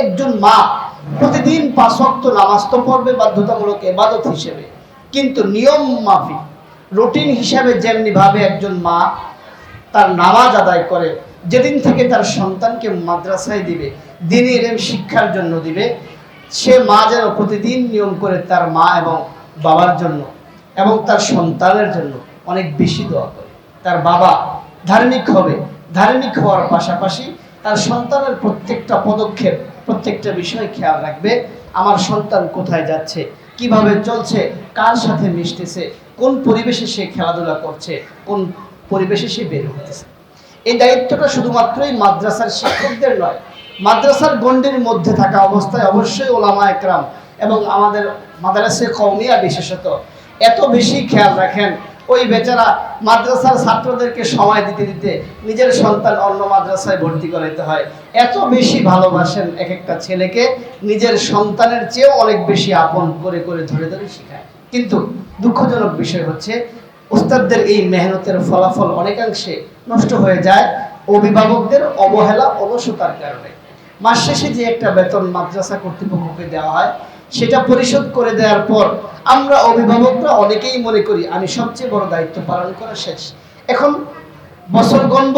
একজন মা প্রতিদিন 5 ওয়াক্ত নামাজ তো পড়বে বাধ্যতামূলক ইবাদত হিসেবে, কিন্তু নিয়ম মাফিক রুটিন হিসাবে যেমনি ভাবে একজন মা তার নামাজ আদায় করে, যেদিন থেকে তার সন্তানকে মাদ্রাসায় দিবে, দ্বীনি ইলম শিক্ষার জন্য দিবে, সে মা যেন প্রতিদিন নিয়ম করে তার মা এবং বাবার জন্য এবং তার সন্তানের জন্য অনেক বেশি দোয়া করে। তার বাবা ধার্মিক হবে, ধার্মিক হওয়ার পাশাপাশি তার সন্তানের প্রত্যেকটা পদক্ষেপ, প্রত্যেকটা বিষয় খেয়াল রাখবে। আমার সন্তান কোথায় যাচ্ছে, কিভাবে চলছে, কার সাথে মিশতেছে, কোন পরিবেশে সে খেলাধুলা করছে, কোন পরিবেশে সে বের হতেছে। এই দায়িত্বটা শুধুমাত্রই মাদ্রাসার শিক্ষকদের নয়, মাদ্রাসার গণ্ডির মধ্যে থাকা অবস্থায় অবশ্যই ওলামা একরাম এবং আমাদের মাদ্রাসা কওমিয়া বিশেষত এত বেশি খেয়াল রাখেন। ওই বেচারা মাদ্রাসার ছাত্রদেরকে সময় দিতে দিতে নিজের সন্তান অন্য মাদ্রাসায় ভর্তি করাইতে হয়। এত বেশি ভালোবাসেন এক একটা ছেলেকে, নিজের সন্তানের চেয়েও অনেক বেশি আপন করে করে ধরে ধরে শেখায়। কিন্তু দুঃখজনক বিষয় হচ্ছে উস্তাদদের এই মেহনতের ফলাফল অনেকাংশে নষ্ট হয়ে যায় অভিভাবকদের অবহেলা, অলসতার কারণে। মাস শেষে যে একটা বেতন মাদ্রাসা কর্তৃপক্ষকে দেওয়া হয়, সেটা পরিশোধ করে দেওয়ার পর আমরা অভিভাবকরা অনেকেই মনে করি আমি সবচেয়ে বড় দায়িত্ব পালন করা শেষ, এখন বছর গণব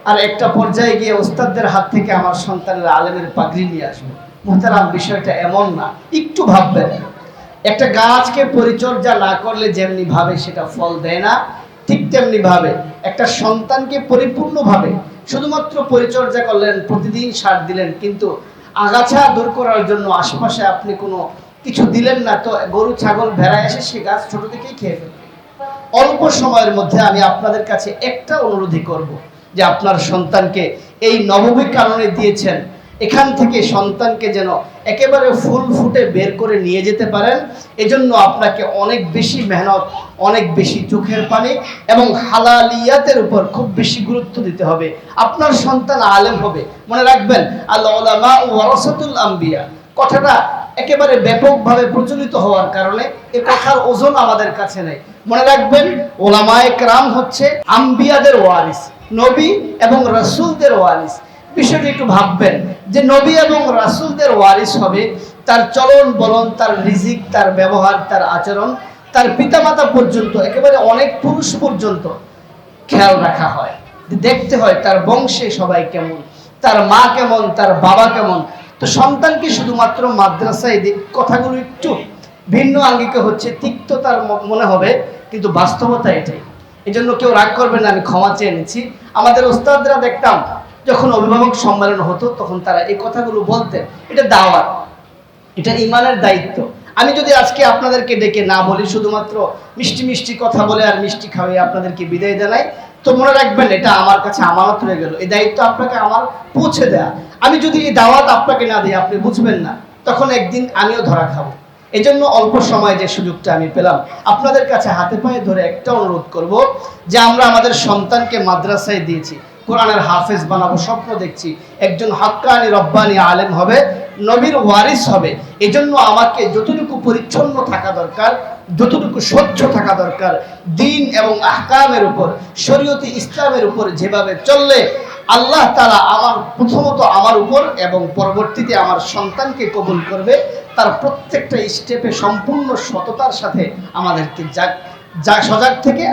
আর একটা পর্যায়ে গিয়ে ওস্তাদদের হাত থেকে আমার সন্তানের আলেমের পাগড়ি নিয়ে আসবো। মুহতারাম, বিষয়টা এমন না, একটু ভাববেন। একটা গাছকে পরিচর্যা না করলে যেমনি ভাবে সেটা ফল দেয় না, ঠিক তেমনি ভাবে একটা সন্তানকে পরিপূর্ণভাবে শুধুমাত্র পরিচর্যা করলেন, প্রতিদিন সার দিলেন, কিন্তু আগাছা দূর করার জন্য আশেপাশে আপনি কোনো কিছু দিলেন না, তো গরু ছাগল ভেড়া এসে সে গাছ ছোট থেকেই খেয়ে ফেলবে। অল্প সময়ের মধ্যে আমি আপনাদের কাছে একটা অনুরোধই করব যে আপনার সন্তানকে এই নবমী কারণে দিয়েছেন, এখান থেকে সন্তানকে যেন একেবারে ফুল ফুটে বের করে নিয়ে যেতে পারেন। এজন্য আপনাকে অনেক বেশি মেহনত, অনেক বেশি চোখের পানি এবং হালালিয়াতের উপর খুব বেশি গুরুত্ব দিতে হবে। আপনার সন্তান আলেম হবে, মনে রাখবেন আল উলামা ওয়ারাসাতুল আম্বিয়া কথাটা একেবারে ব্যাপকভাবে প্রচলিত হওয়ার কারণে এই কথার ওজন আমাদের কাছে নেই। মনে রাখবেন ওলামায়ে কেরাম হচ্ছে আম্বিয়াদের ওয়ারিস, নবী এবং রাসূলদের ওয়ারিস। বিষয়টি একটু ভাববেন যে নবী এবং রাসূলদের ওয়ারিস হবে, তার চলন বলন, তার রিজিক, তার ব্যবহার, তার আচরণ, তার পিতামাতা পর্যন্ত, একেবারে অনেক পুরুষ পর্যন্ত খেয়াল রাখা হয়, দেখতে হয় তার বংশে সবাই কেমন, তার মা কেমন, তার বাবা কেমন। তো সন্তানকে শুধুমাত্র মাদ্রাসায় কথাগুলো একটু ভিন্ন আঙ্গিকে হচ্ছে, তিক্ত তার মনে হবে, কিন্তু বাস্তবতা এটাই। এই জন্য কেউ রাগ করবেন না, আমি ক্ষমা চেয়ে নিচ্ছি। আমাদের ওস্তাদরা দেখতাম যখন অভিভাবক সম্মেলন হতো তখন তারা এই কথাগুলো বলতেন, এটা দাওয়াত, এটা ইমানের দায়িত্ব। আমি যদি আজকে আপনাদেরকে ডেকে না বলি, শুধুমাত্র মিষ্টি মিষ্টি কথা বলে আর মিষ্টি খাওয়াই আপনাদেরকে বিদায় জানাই, তো মনে রাখবেন এটা আমার কাছে আমানত রয়ে গেল, এই দায়িত্ব আপনাকে আমার পৌঁছে দেয়া। আমি যদি এই দাওয়াত আপনাকে না দিই, আপনি বুঝবেন না, তখন একদিন আমিও ধরা খাবো। এই জন্য অল্প সময়ে যে সুযোগটা আমি পেলাম, আপনাদের কাছে হাতে পায়ে ধরে একটা অনুরোধ করব যে আমরা আমাদের সন্তানকে মাদ্রাসায় দিয়েছি, কোরআনের হাফেজ বানাবো, স্বপ্ন দেখছি, একজন হাক্কানি রব্বানি আলেম হবে, নবীর ওয়ারিস হবে। এই জন্য আমাকে যতটুকু পরিচ্ছন্ন থাকা দরকার, যতটুকু স্বচ্ছ থাকা দরকার, দ্বীন এবং আহকামের উপর, শরীয়তে ইসলামের উপর যেভাবে চললে আল্লাহ তাআলা আমার প্রথমত আমার উপর এবং পরবর্তীতে আমার সন্তানকে কবুল করবে, তার প্রত্যেকটা স্টেপে সম্পূর্ণ সততার সাথে আমাদেরকে সজাগ থেকে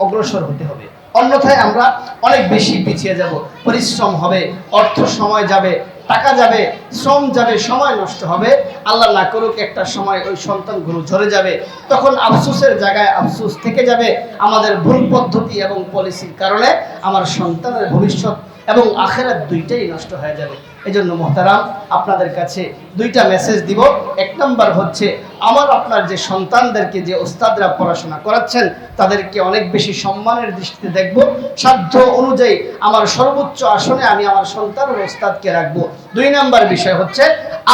অগ্রসর হতে হবে। অন্যথায় আমরা অনেক বেশি পিছিয়ে যাব, পরিশ্রম হবে, অর্থ সময় যাবে, টাকা যাবে, শ্রম যাবে, সময় নষ্ট হবে। আল্লাহ না করুক একটা সময় ওই সন্তানগুলো ঝরে যাবে, তখন আফসোসের জায়গায় আফসোস থেকে যাবে। আমাদের ভুল পদ্ধতি এবং পলিসির কারণে আমার সন্তানের ভবিষ্যৎ এবং আখিরাত দুইটাই নষ্ট হয়ে যাবে। এজন্য মুহতারাম, আপনাদের কাছে দুইটা মেসেজ দিব। এক নাম্বার হচ্ছে, আমার আপনার যে সন্তানদেরকে যে ওস্তাদরা পড়াশোনা করাচ্ছেন তাদেরকে অনেক বেশি সম্মানের দৃষ্টিতে দেখব, সাধ্য অনুযায়ী আমার সর্বোচ্চ আসনে আমি আমার সন্তানের ওস্তাদকে রাখবো। দুই নাম্বার বিষয় হচ্ছে,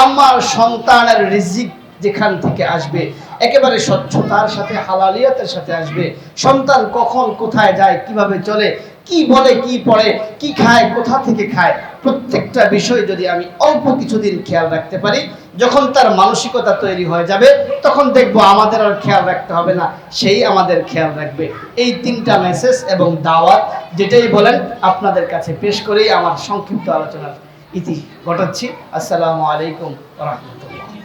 আমার সন্তানের রিজিক যেখান থেকে আসবে একেবারে স্বচ্ছতার সাথে, হালালিয়াতের সাথে আসবে। সন্তান কখন কোথায় যায়, কিভাবে চলে, কি বলে, কি পড়ে, কি খায়, কোথা থেকে খায়, প্রত্যেকটা বিষয় যদি আমি অল্প কিছুদিন খেয়াল রাখতে পারি, যখন তার মানসিকতা তৈরি হয়ে যাবে তখন দেখবো আমাদের আর খেয়াল রাখতে হবে না, সেই আমাদের খেয়াল রাখবে। এই তিনটা মেসেজ এবং দাওয়াত যেটাই বলেন আপনাদের কাছে পেশ করেই আমার সংক্ষিপ্ত আলোচনার ইতি ঘটাচ্ছি। আসসালামু আলাইকুম ওয়া রাহমাতুল্লাহ।